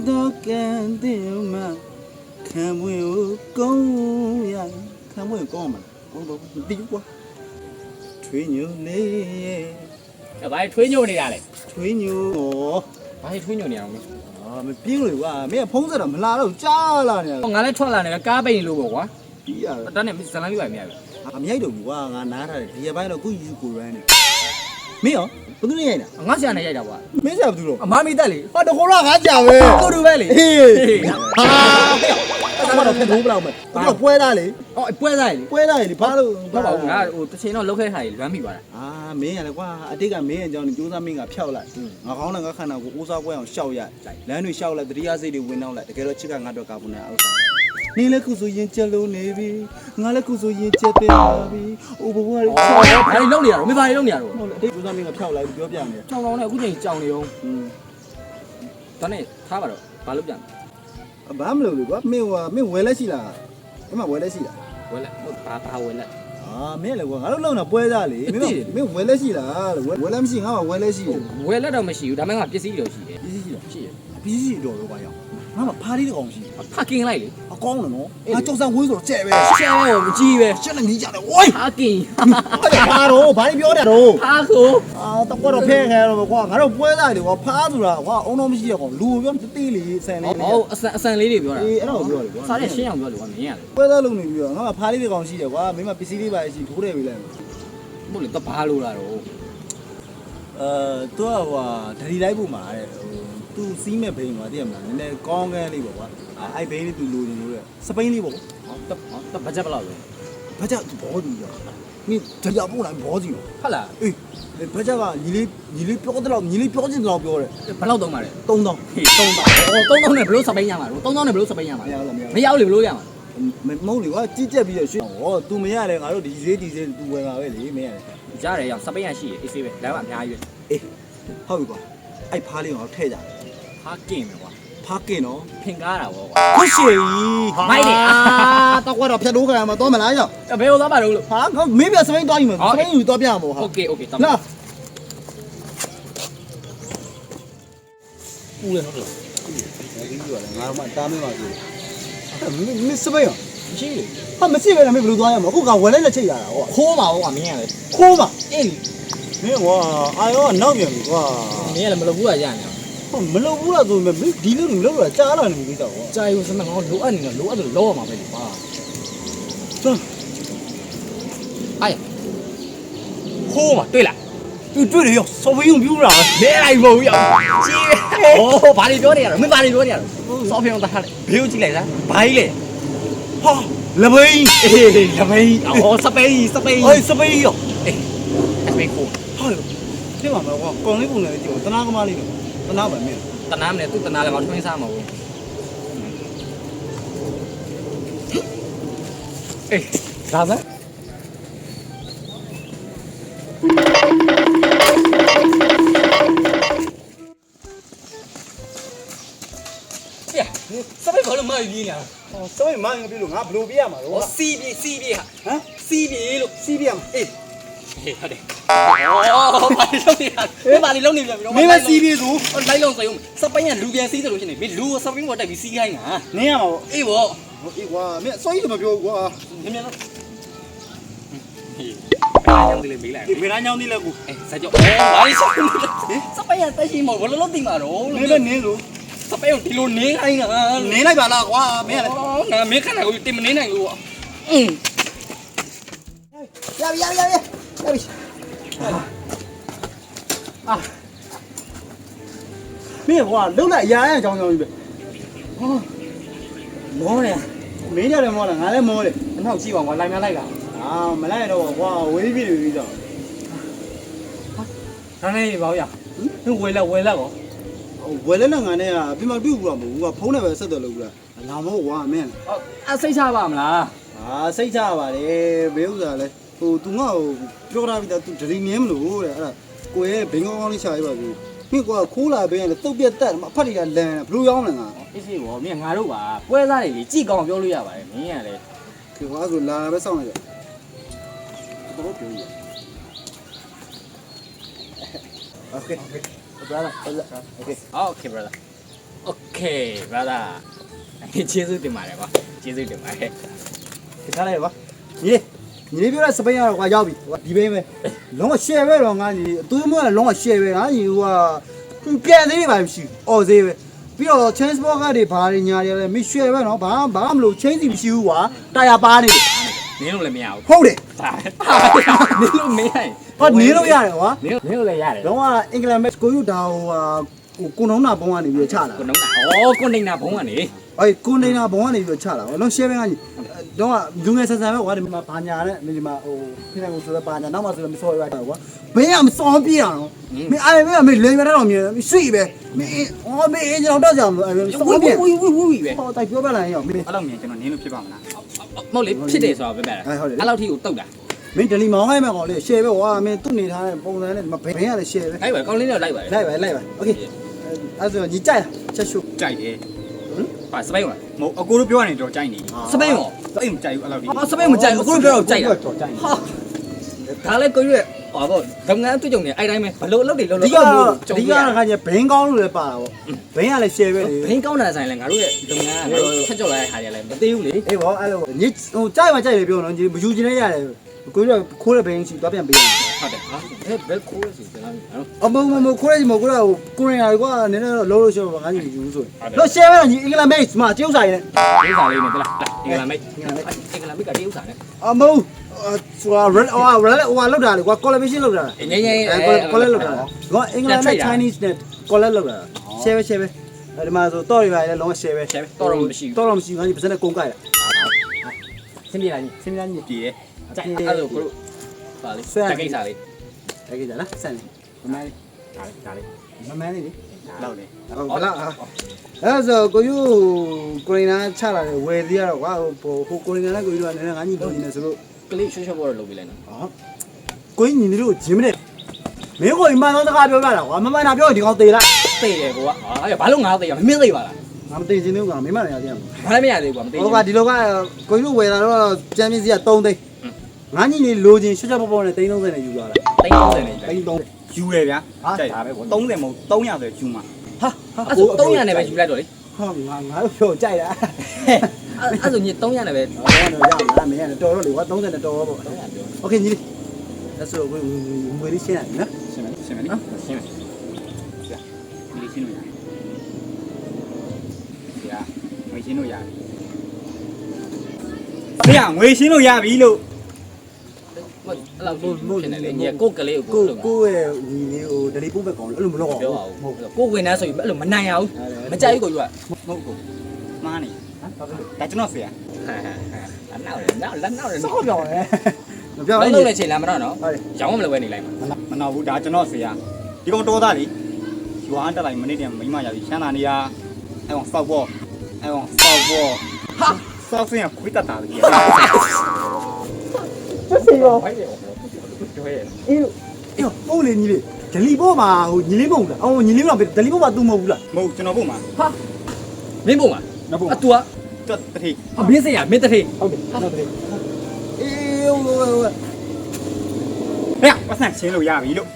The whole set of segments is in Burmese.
တော့ကန်တဲ့မှာခံမွေကိုကောင်းရခံမွေကောင်းမှာဘောဘောတီးကွာထွေးညိုလေးရဲ့ဘာထွေးညိုနေတာလဲထွေးညိုဘာထွေးညိုနေအောင်လဲမပြင်းလို့ကွာမင်းကဖုံးဆက်တော့မလာတော့ကြားလာနေငါလည်းထွက်လာနေကားပိန်လို့ပေါ့ကွာပြီးရတန်းနဲ့ဇလန်းပြပါမရဘူးမရိုက်တော့ဘူးကွာငါနားထားတယ်ဒီရပိုင်းတော့ကိုယူကိုရမ်းနေမင်းရောဘယ်သူနဲ့ရိုက်တာငါဆရာနဲ့ရိုက်တာကွာမင်းဆရာဘယ်သူတော့အမမီတက်လေဟာတခေါ်တော့ငါကြာပဲကိုတူပဲလေဟေးဟာတော့ဖက်ဘူးဘလောက်မသူကပွဲသားလေအော်ပွဲသားလေပွဲသားလေဘာလို့ဘာပါဘူးငါဟိုတစ်ချိန်တော့လောက်ခဲ့ထားလေလွမ်းမိပါလားမင်းရလေကွာအတိတ်ကမင်းအကြောင်းကိုစူးစမ်းမင်းကဖျောက်လိုက်ငါကောင်းတယ်ငါခန္ဓာကိုအိုးစားပွဲအောင်ရှောက်ရလမ်းတွေရှောက်လိုက်တတိယစိတ်တွေဝင်တော့လိုက်တကယ်တော့ချစ်ကငါတော့ကာပူနေအောင်စားနင်းလည်းခုဆိုရင်ချက်လုံးနေပြီငါလည်းခုဆိုရင်ချက်တင်ပါပြီအိုးဘဝလေးဘာလို့လုံနေရတော့မင်းဘာလို့လုံနေရတော့ဟုတ်လေအတိတ်စူးစမ်းမင်းကဖျောက်လိုက်ပြောပြနေချောင်းကောင်းနဲ့အခုချိန်ကြောင်နေအောင်ဒါနဲ့ထားပါတော့ဘာလို့ပြန်ဘာမလုပ်လို့ကွာမင်းဝယ်လက်ရှိလားအမဝယ်လက်ရှိလားဝယ်လက်ဘာဝယ်လက်မင်းလည်းကွာငါတို့လုံတာပွဲသားလေမင်းဝယ်လက်ရှိလားလို့ဝယ်လက်မရှိငါကဝယ်လက်ရှိဝယ်လက်တော့မရှိဘူးဒါမှမဟုတ်ပစ္စည်းတွေရှိတယ်ပစ္စည်းရှိတယ်ပစ္စည်းတော်ရောပါရောငါမှဖားလေးတကောင်ရှိဖာကင်းလိုက်လေအကောင်းတယ်နော်ငါကြောက်စံဝင်းဆိုတော့ကျဲပဲကျဲပဲမကြည့်ပဲရှက်လည်းမြည်ကြတယ်ဝိုင်းဖာကင်းဖာတော့ဘာပြောတာတော့ဖာကိုတော့တော့ဖဲခဲတော့ကွာငါတို့ပွဲသားတွေကွာဖားဆိုတာကွာအုံတော့မရှိရကောင်လူပြောတေးလေးဆန်လေးဟုတ်အဆန်လေးတွေပြောတာအေးအဲ့တော့ပြောတယ်ကွာစားတဲ့ရှင်းအောင်ပြောလို့ကွာမင်းရတယ်ပွဲသားလုံးနေပြီးတော့ငါမှဖားလေးတကောင်ရှိတယ်ကွာမင်းမပစ္စည်းလေးပါရှိထိုးတယ်ပြီလဲဟုတ်လေတဘာလို့လာတော့သူကဟိုဒရီလိုက်ဖို့မှာတဲ့သူစီးမဲ့ဘိန်းကွာသိရမလားနည်းနည်းကောင်းကန်းလေးပေါ့ကွာအဲ့ဘိန်းလေးသူလိုချင်လို့တဲ့စပိန်လေးပေါ့တဘတ်ဂျက်ဘယ်လောက်လဲဘတ်ဂျက်ဘောကြီးရောမင်းကြကြပို့လိုက်ဘောကြီးရောဟုတ်လားအေးဘတ်ဂျက်ကညီလေးပြောတဲ့လောက်ညီလေးပြောချင်တဲ့လောက်ပြောတယ်ဘယ်လောက်သုံးပါလဲ3000ဟေး3000နဲ့ဘယ်လိုစပိန်ရမှာလို့3000နဲ့ဘယ်လိုစပိန်ရမှာမရောက်လေဘယ်လိုရမှာမဟုတ်လေကွာကြီးကြက်ပြီးတော့ရွှေ့ဟော तू မရတယ်ငါတို့ဒီဈေး तू ဝယ်မှာပဲလေမင်းရတယ်ကြားတယ်ရောစပိန်ရရှိအေးဆေးပဲဒါကအများကြီးပဲအေးဟုတ်ပြီကွာအဲ့ဖားလေးကိုထည့်ကြဖားကင်းမယ်ကွာဖားကင်းနော်ဖင်ကားတာပေါ့ကွာခုရှိမိုက်တယ်တော့ကတော့ဖြတ်လို့ခံမှာတော့မလားရောက်ဘယ်လိုသွားပါလို့ဟာငါမင်းပြစပိန်သွားယူမယ်စပိန်ယူတော့ပြမှာပေါ့ဟာโอเคတော့လာဦးရနော်ဒီလိုရတယ်ငါတော့မှတားမင်းပါပြီမင်းစပိန်ရောမရှိလေဟာမရှိပဲလားမင်းဘယ်လိုသွားရမလဲအခုကဝယ်လိုက်လက်ချိတ်ရတာဟောခိုးပါဘောကွာမင်းရတယ်ခိုးပါအေးမင်းကွာအာရောနောက်ပြန်ပြီကွာမင်းလည်းမလုပ်ဘူးလားရနေဟုတ်မလုပ်ဘူးလားဆိုပေမဲ့ဒီလိုမလုပ်တော့ကြားလာနေပြီတော့ကြာယူစမငါလိုအပ်နေတော့လိုအပ်လို့လောရမှာပဲလေပါသွန်းအိုင်ခိုးမှာတွေ့လားသူတွေ့တယ်ရောစော်ဖီးုံပြူးတာလဲလိုက်မဟုတ်ရောကြီးโอ้ဘာတွေပြောနေရတော့မင်းဘာတွေပြောနေရတော့စော်ဖီးုံသားလေဘေးကိုကြည့်လိုက်စမ်းဘာကြီးလဲဟာလပိန်အေးလပိန်အော်စပိန်အေးစပိန်ရောအေးစပိန်ကိုဟာဒီမှာကွာကောင်းလေးပုံနဲ့ကြည့်တနာကမားလေးလို့တနာပါမင်းတနာမနဲ့သူ့တနာလည်းငါထွင်းစားမှာဘူးအေးဒါပဲစပိန်ဘာလို့မကြီးညာစပိန်မိုင်းပြလို့ငါဘလို့ပြရမှာတော့စီးပြေဟာဟမ်စီးပြေလို့စီးပြမှာအေးဟုတ်တယ်ဘာလို့လုံးနေပြန်ပြီတော့မင်းမစီးပြေဆိုလိုက်လုံးစရုံစပိန်ကလူပြန်စီးတယ်လို့ဖြစ်နေမင်းလူကိုစပိန်ကိုတိုက်ပြီးစီးခိုင်းတာနင်းရမှာပေါ့အေးပေါ့အေးကွာမင်းအစိုးရမပြောဘူးကွာမြင်တော့ဘာကြောင့်ဒီလေမေးလိုက်မင်းညောင်းနေလဲကူအေးစကြောဘာလို့စပိန်ကတက်ရှိမဘယ်လိုလုပ်တင်မှာတော့နင်းလည်းနင်းလို့စပိန်ကိုဒီလိုနင်းခိုင်းတာနင်းလိုက်ပါလားကွာမင်းကလည်းငါမင်းခဏကိုတင်မနေနိုင်လို့ရပြီအာမင်းကွာလှုပ်လိုက်ရာအကြောင်းကြီးပဲဟာမောတယ်မင်းရတယ်မောလားငါလည်းမောတယ်အနောက်ကြည့်ပါကွာလိုက်မလိုက်လားမလိုက်တော့ကွာဝေးပြီပြီတော့ဟာနားနေပါဦးရဟင်းဝယ်လက်ကောဝယ်လက်နဲ့ငါနဲ့ကပြမတွေ့ဘူးတော့မဟုတ်ဘူးကဖုန်းနဲ့ပဲဆက်တယ်လို့ပြောလာမဟုတ်ကွာမင်းစိတ်ချပါမလားစိတ်ချပါတယ်ဘေးဥစားလဲဟို तू ငါ့ကိုပြောထားပြီးသား तू ဒရီမြင်းမလို့တဲ့အဲ့ဒါကိုရဲ့ဘင်ကောင်းကောင်းလေးချရပါဘူးမင်းကွာခိုးလာပေးရင်တုတ်ပြတ်တက်အဖတ်တွေကလန်ဘလို့ရောင်းလဲငါအေးစေးဘောမင်းငါတို့ပါပွဲစားတွေလေကြည့်ကောင်းပြောလို့ရပါတယ်မင်းကလည်းဒီကွာဆိုလာပဲစောင့်လိုက်တော့ဘာပြောရ Okay brother okay brother โอเคဘာသာကျေးဇူးတင်ပါတယ်ကွာကျေးဇူးတင်ပါတယ် ဒီထားလိုက်ပါညီလေးပြောတဲ့စပိန်ကတော့ကွာရောက်ပြီဒီဘိန်းပဲလုံးဝ share ပဲတော့ငါညီသူတို့ကလုံးဝ share ပဲငါညီဟိုကပြန်သေးပါမရှိအော်သေးပဲပြီးတော့ change box ကတွေဘာတွေညာတွေလဲမ share ပဲနော်ဘာမလို့ change စီမရှိဘူးကွာတာယာပါနေတယ် နင်းလို့လည်းမရဘူး ဟုတ်တယ် ဒါနင်းလို့မရရင် ဟောနေလို့ရတယ်ကွာ နင်းလို့လည်းရတယ် လုံးဝအင်္ဂလန်ပဲကိုယူဒါဟိုကိုနှုံးနာဘုံကနေပြီးချလာ ကိုနှုံးတာကွန်တိန်နာဘုံကနေ အေးကိုနေနာဘုံကနေပြီးချလာကွာလုံး share ပဲငါညီတော့လူငယ်ဆန်ဆန်ပဲကွာဒီမှာဘာညာနဲ့ဒီမှာဟိုဖိနေကိုဆိုတော့ဘာညာနောက်မှဆိုတော့မစော်ရတာကွာဘင်းကမစော်ပြရအောင်မင်းအဲ့မင်းလေရတော့မြင်ရှိပဲမင်းအော်မင်းအင်းကျွန်တော်တော့ကြောင်စော်ပြ ဝီပဲ ဟောတိုက်ပြောပြလာရင်ရောမင်း အဲ့လောက်မြင်ကျွန်တော်နင်းလို့ဖြစ်ပါမလား မဟုတ်လေဖြစ်တယ်ဆိုတာပြောပြတာအဲ့လောက်ထိကိုတုတ်တာ မင်းဒလီမောင်းခိုင်းမဲ့ကောင်လေး share ပဲကွာမင်းသူ့နေထားတဲ့ပုံစံနဲ့ဘင်းကလည်း share ပဲ လိုက်ပါကောင်းလေးတော့လိုက်ပါ လိုက်ပါโอเคအဲ့ဆိုညီကြိုက်ချက်ရှု ကြိုက်တယ် ပါစပိန်ပါ မဟုတ်အကိုတို့ပြောနေတော့ကြိုက်နေ စပိန်ရော စိတ်မကြိုက်ဘူးအဲ့လောက်ဒီ ဟာစပိန်မကြိုက်အခုပြောတော့ကြိုက်တာ တော့ကြိုက် ဟာဒါလည်းကိုရွက်ဟောပေါ့လုပ်ငန်းတွေ့ကြုံနေအဲ့တိုင်းပဲဘလို့အလုပ်တွေလုပ် အဓိကတော့ခါကျဘင်းကောင်းလို့လည်းပါတာပေါ့ဘင်းကလည်း share ပဲလေ ဘင်းကောင်းတာဆိုင်လဲငါတို့ရဲ့လုပ်ငန်းကငါတို့ချက်ကြော်လာတဲ့ဟာတွေလည်းမသေးဘူးလေ အေးပေါ့အဲ့လိုညီဟိုကြိုက်မှကြိုက်တယ်ပြောနော်ညီမယူချင်လည်းရတယ်ကိုကြီးကခိုးတဲ့ဘင်းစီသွားပြန်ပေးရတယ် ဟုတ်တယ်ဟာဘယ်ခိုးလို့စီကျွန်တော်နော် အမခိုးရစီမကိုကကိုရင်ရကွာနည်းနည်းလုံးလို့ရှိတော့ငါညီမယူဘူးဆိုရင်တော့ share ပဲတော့ညီအင်္ဂလန်မိတ်မှာကျုပ်စာရည်နဲ့ ဒီစားလေးနဲ့တလားအင်္ဂလန်မိတ်အင်္ဂလန်မိတ်ကတည်းဥစားနဲ့ အမဟုတ်ဆိုတာ red ဟိုလောက်တာလေကွာ collaboration လောက်တာ ငယ်ငယ် collab လောက်တာကွာအင်္ဂလန်နဲ့ Chinese နဲ့ collab လောက်တာ share ပဲ share ပဲဒီမှာဆိုတော့ရပါလေလုံးဝ share ပဲ တော့တော့မရှိဘူး တော့မရှိဘူးငါညီပါစနဲ့ကုန်ကြိုက်တာ စင်ပြေလားညီ စင်များညီ ကြည့်ရဲ ကြိုက်အဲ့လိုကိုတို့ပါလေတကိစ္စလေး တကယ်ကြလားဆန်နေမမန်း ဒါလေး မမန်းနေလေ လောက်တယ် ဟုတ်ကလားအဲ့ဆိုကိုယူကိုရီးယားချလာတယ်ဝယ်သေးရတော့ကွာဟိုကိုရီးယားနဲ့ကိုယူကလည်းငါညီပုံနေတယ်ဆိုလို့ ကလေးရွှေ့ရွှေ့ပေါ်တော့လုပ်ပြီးလိုက်နော် ဟာကိုကြီးညီနေလို့ဂျင်းမနဲ့မင်းကိုအမှန်တော့စကားပြောပြတာကွာမမှန်တာပြောဒီကောင်သေးလား သိတယ်ကွာအဲ့ဘာလို့ငါသိရမင်းသိပါလား ငါမသိချင်ဘူးကွာမင်းမလည်းရသေးတယ် ဘာလည်းမရသေးဘူးကွာမသိ ဟိုကဒီလိုကကိုယူဝယ်လာတော့ကျန်ပင်းစီက3သိန်းငါညီနေလိုချင်ရှေ့ရှေ့ပေါ်ပေါ်နဲ့330နဲ့ယူသွားတာ တိတ်30နေပြီ 330 ယူရဗျာကြိုက်တာပဲ30မဟုတ်300ဆိုယူမှာ ဟာအဲ့ဆို300နဲ့ပဲယူလိုက်တော့လေ ဟုတ်ငါတို့ဖြောကြိုက်တာ အဲ့ဆိုညီ300နဲ့ပဲ ဟောတော့ရမှာမင်းကတော်တော့လေကွာ30နဲ့တော်တော့ပေါ့ 300ပြော โอเคညီလေးအဲ့ဆိုကိုငွေလေးရှင်းလိုက်နော် ရှင်းမယ်ရှင်းမယ်နော်ရှင်းမယ်ဒီရှင်းလို့ရတယ်ငွေရှင်းလို့ရတယ်ဖေးငွေရှင်းလို့ရပြီလို့ အဲ့လောက်ကိုဖြစ်နေလေညီကိုကလေးကို ကိုရဲ့ညီလေးကိုဒလီပို့ပဲကောင်းလို့အဲ့လိုမလုပ်အောင် ပြောပါဦးကိုဝင်နေဆိုရင်အဲ့လိုမနိုင်ရဘူးမကြိုက်ဘူးကိုယူက မဟုတ်ဘူးမားနေဒါကျွန်တော်ဖေး အနောက်လေနောက်လက်နောက်လေ စောပြောတယ်မပြော ဘယ် ဘူး လိုလဲချိန်လာမတော့နော် ဟုတ်တယ် ရောင်းမလို့ပဲနေလိုက်မှာ မနာဘူးဒါကျွန်တော်ဖေးဒီကောင်တော်သားလေရွာတက်လိုက်မနေ့တည်းမိမရပြီချမ်းသာနေရအဲ့ကောင်စောက်ပေါ်အဲ့ကောင်စောက်ပေါ်ဟာစောက်စင်းကခွေးတတ်တာလေ ဆက်စီရော ဘိုက်တယ်ကျွဲ အေးဟုတ်လေညီလေးဒလီပို့မှာဟိုညီလေးပုံလားအော်ညီလေးကဒလီပို့မှာ तू မဟုတ်ဘူးလား မဟုတ်ကျွန်တော်ဖို့မှာ ဟာမင်းပုံမှာ နောက်ဖို့ အတူက တက်တတိ မင်းစရာမင်းတထေး ဟုတ်တယ်ဟုတ်တယ်အေးဟို ဟဲ့ပတ်စံချင်းလို့ရပြီလို့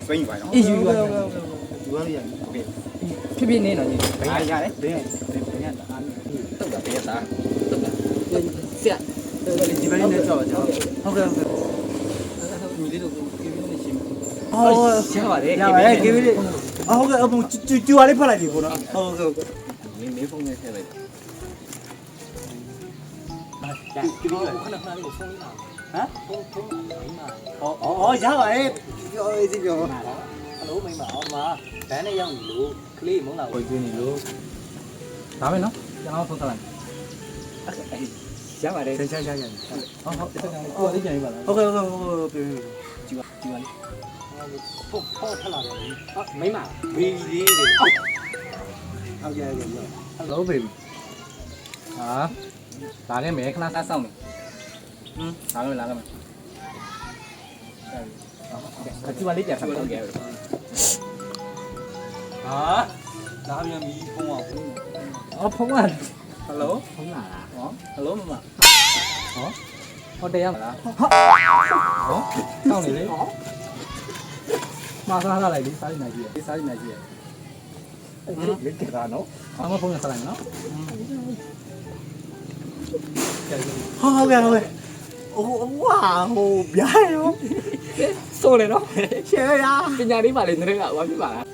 ဆွေးယူပါတော့ အေးယူယူ ယူရရ ဖြစ်ဖြစ်နေတော့ညီ ဘယ်ရတယ် ဘယ်ဘယ်ကအား တုတ်တာပြရတာတုတ်တာဆရာ ဒီဘက်နဲ့ကြောက်ကြောက်ဟုတ်ကဲ့ဟုတ်ကဲ့ ညီလေးတို့ပြေးပြေးနေရှင် အော် ရပါတယ် ရပါတယ်ကေဗီလေးဟုတ်ကဲ့အပုံကျူရလေးဖတ်လိုက်ပြီကိုနော်ဟုတ်ကဲ့ဟုတ်ကဲ့ မင်းဖုန်းနဲ့ထည့်လိုက် ကေဗီလေး ခဏခဏလေးကိုဖုန်းလေးလာ ဟမ် ဖုန်းမိမ အော်ရပါတယ်ပြောအေးစီပြော ဟယ်လိုမိမအောင်မဘန်းနဲ့ရောက်နေလို့ကလေးမုန်းလာကိုကျွေးနေလို့ဒါပဲနော်ကျွန်တော်ဖုန်းဆက်လိုက်ရပါတယ် ဆန်းချာချာချာ ဟုတ်ဟုတ်တစ်ခါလေးကိုလေးကြံနေပါလား ဟုတ်ကဲ့ဟုတ်ကဲ့ပြေး ကြည့်ပါကြည့်ပါလေးဖုန်းထလာတယ်ဟာမိမဘေဘီလေးတွေ ဟုတ်ကဲ့ဟုတ်ကဲ့ ဟယ်လိုဘေဘီဟာလာခဲ့မယ်ခဏစားဆောင်မယ်လာခဲ့မယ်လာခဲ့မယ်ကြည့်ပါလေးပြန်ဖတ်လို့ရတယ်ဟာလာပြန်ပြီဖုန်းအောင်ဖုန်းကဟယ်လိုဖုန်းလာလားဟောဟယ်လိုမမဟောတရားမလားဟောတောင်းနေလေမာစားလာလိုက်လေစားနေနိုင်ကြီးရစားနေနိုင်ကြီးရ လက်ကြတာနော်အမဖုန်းနဲ့ဆက်လိုက်နော် ဟုတ်ကဲ့ဟုတ်ကဲ့ဟိုဝါဟိုဗျာရော ဆိုလေနော် ရှယ်ရ ပညာလေးပါလေနည်းနည်းကဘာဖြစ်ပါလား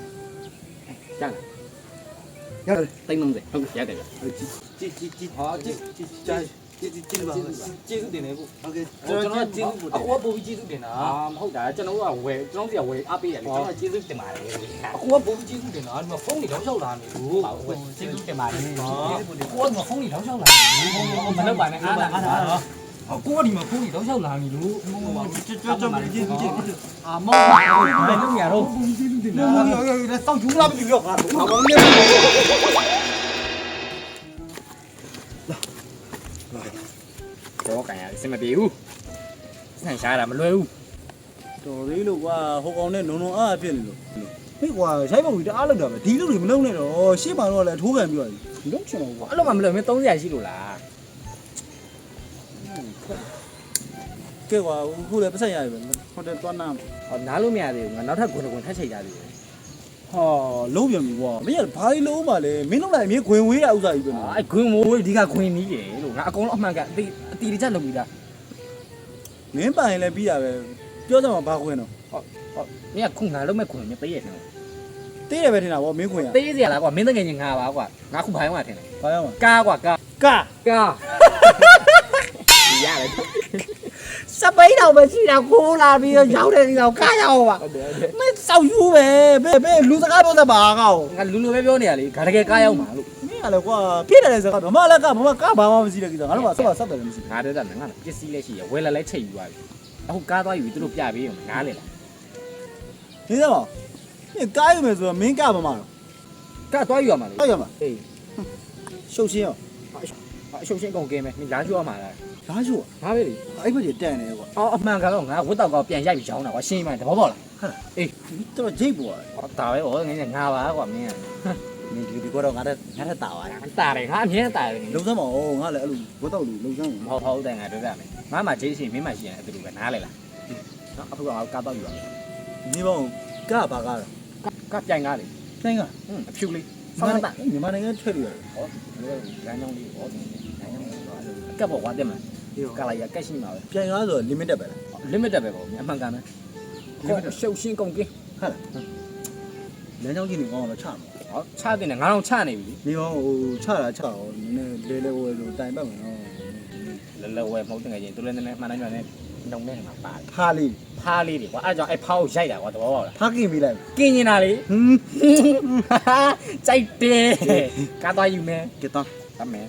ကျန်လား ရတယ် တိတ်လုံးစေဟုတ်ရတယ်ဗျ ကြည့် ဟာကြည့် ကြည့်ပါ ကျေးဇူးတင်နေဖို့ ဟုတ်ကဲ့ ကျွန်တော်ကျေးဇူးပို့တယ်အခုကပို့ပြီးကျေးဇူးတင်တာမဟုတ်တာကျွန်တော်ကဝယ်ကျွန်တော်စီကဝယ်အားပေးရတယ်ကျွန်တော်ကျေးဇူးတင်ပါတယ်အခုကပို့ပြီးကျေးဇူးတင်တာဒီမှာဖုန်းတွေတောက်လျှောက်လာနေလို့ကျေးဇူးတင်ပါတယ်ကိုကဖုန်းတွေတောက်လျှောက်လာနေလို့မလုပ်ပါနဲ့အားလားကိုကဒီမှာဖုန်းတွေတောက်လျှောက်လာနေလို့အာမောက်ပါဘယ်လိုရတော့ကျေးဇူးတင်တာ စောင့်ကြည့်လားမကြည့်ရောငါဘာလဲ တော့ကန်ရအစမပြေဘူးဆန်ရှားတာမလွယ်ဘူး တော်သေးလို့ကွာဟိုကောင်နဲ့နုံနုံအားဖြစ်နေလို့ဟေးကွာရိုက်ပုံကြီးတအားလောက်တာပဲဒီလူတွေမလုံးနဲ့တော့ရှေ့မှာတော့လည်းထိုးခံပြီးသွားပြီလုံးချင်တော့ကွာ အဲ့လိုမှမလွယ်မင်း300ရှိလို့လား ကဲကွာခုလည်းပတ်ဆက်ရပြီဟိုတယ်တွားနာ ဟောနားလို့မရသေးဘူးငါနောက်ထပ်ခွန်းထပ်ချိန်ကြသေးတယ် ဟာလုံးပြန်ပြီကွာမင်းကဘာလို့လုံးပါလဲမင်းလုံးလိုက်အမြဲခွင်ဝေးတာဥစားကြီးပဲနော် အဲ့ခွင်းမိုးဒီကခွင်းနီးတယ်လို့ငါအကုန်လုံးအမှန်ကအတီတကျလုပ်ပြီးသား မင်းပိုင်လည်းပြီးတာပဲပြောကြမှာဘာခွင်တော့ ဟုတ်မင်းကခုငါလုံးမဲ့ခွင်းမပေးရနဲ့ တေးတယ်ပဲထင်တာဗောမင်းခွင်ရ သေးစရာလားကွာမင်းတကယ်ကြီးငါပါကွာငါခုဘိုင်းမှာထင်တယ် ဘာရောက်မှာ ကားကွာကား ကာ ကားရတယ်စပိန်တော့မရှိတာခိုးလာပြီးတော့ရောက်တဲ့ဒီတော့ကားရောက်ပါဟုတ်တယ် မင်းစောက်ယူပဲဘယ်လူစကားပြောတတ်ပါကော ငါလူလူပဲပြောနေရလေခါတကယ်ကားရောက်မှာလို့ မင်းကလည်းကွာဖြစ်တယ်စကားတော့မလည်းကဘာမှကားဘာမှမရှိတဲ့ကိစ္စငါတို့ကဆက်ဆက်တယ်မရှိ ငါတဲ့ကငါပစ္စည်းလည်းရှိရဝယ်လာလဲချိန်ပြီးသွားပြီအခုကားသွားယူပြီးသူတို့ပြပေးအောင်နားလေလား နေစမ်းပါမင်းကားယူမယ်ဆိုတော့မင်းကဘာမှတော့ ကားသွားယူရမှာလေ ဟုတ်ရမှာ အေး ရှုပ်ရှင်းရော အရှုပ်ရှင်းကုန်ကင်းမယ်မင်းလာရှိရမှာလား လားရှုပ် ငါပဲလေ အဲ့ဘက်ကြီးတန်နေကွာ အော်အမှန်ကတော့ငါဝတ်တော့ကောပြန်ရိုက်ပြီးရောင်းတာကွာရှင်းမှန်တဘောပေါက်လား ဟုတ်အေးတော်ဂျိတ်ပေါ် ဟောဒါပဲဟောငင်းငါပါကွာမင်း မင်းဒီကတော့ငါတက်တာပါ တာတယ်ငါအမြဲတာတယ် လုံစမ်းပါဦးငါလည်းအဲ့လိုဘတ်တော့လူလုံစမ်း မဟုတ်ဟုတ်တယ်ငါပြောပြမယ်ငါမှဂျေးရှိမင်းမှရှိရင်အတူတူပဲနားလေလားနော်အခုကငါကားတော့ယူရမယ် နေပါဦးကားဘာကားတော့ ကားပြိုင်ကားလေ တိုင်းက အဖြူလေးဆောင်းတာ မြန်မာနိုင်ငံထွက်လို့ ဟောလမ်းကြောင်းလေးဟောလမ်းကြောင်းလေးကပ်ပေါ်ဝါတက်မှာကလာရကက်ရှိမှာပဲ ပြန်ကားဆို limited ပဲလား limited ပဲပေါ့အမှန်ကန်ပဲရှုပ်ရှင်းကုန်ကင်း ဟုတ်လားလမ်းကြောင်းကြီးနေကောင်းတော့ချမှာ ဟောချတဲ့ငါတော့ချနေပြီ နေပါဦးချတာချအောင်နည်းနည်းလဲလဲဝဲလို့တိုင်ပတ်မယ်နော် လဲလဲဝဲမဟုတ်တကယ်ချင်းသူလည်းနည်းနည်းမှန်တယ်ညနေတုံနေမှာပါ ဖားလေး ဖားလေးတွေကွာအဲ့ကြောင့်အဲ့ဖားကိုရိုက်တာကွာတဘောပေါက်လား ဖားကင်ပေးလိုက်က င်းနေတာလေ ဟင်း ကြိုက်တယ်ကားသွားယူမယ် ကဲတော့ တမ်းမယ်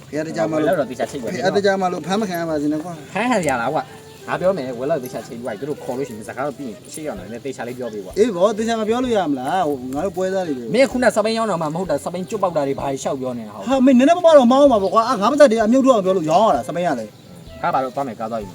ဖရတကြမှာ ဝယ် လို့ တော့တေချာချိတ်ပါ ဖရတကြမှာလို့ဖမ်းမခံရပါစေနဲ့ကွာ ဟန်ဟန်ရလားကွာငါပြောမယ်ဝယ်တော့တေချာချိတ်ပြီးသူတို့ခေါ်လို့ရှိရင်စကားတော့ပြီးရင်ရှိရအောင်လည်းတေချာလေးပြောပေးကွာ အေးဘောတေချာမပြောလို့ရမလားဟိုငါတို့ပွဲသားတွေပဲ မင်းခုနစပိန်ရောက်တော့မှမဟုတ်တာစပိန်ကျွတ်ပေါက်တာတွေဘာရှောက်ပြောနေတာဟုတ် ဟာမင်းနည်းနည်းပါးပါတော့မောင်းအောင်ပါကွာငါမသက်တည်းအမြုပ်တော့ပြောလို့ရောင်းရတာစပိန်ရလေ ကားပါတော့သွားမယ်ကားသွားယူ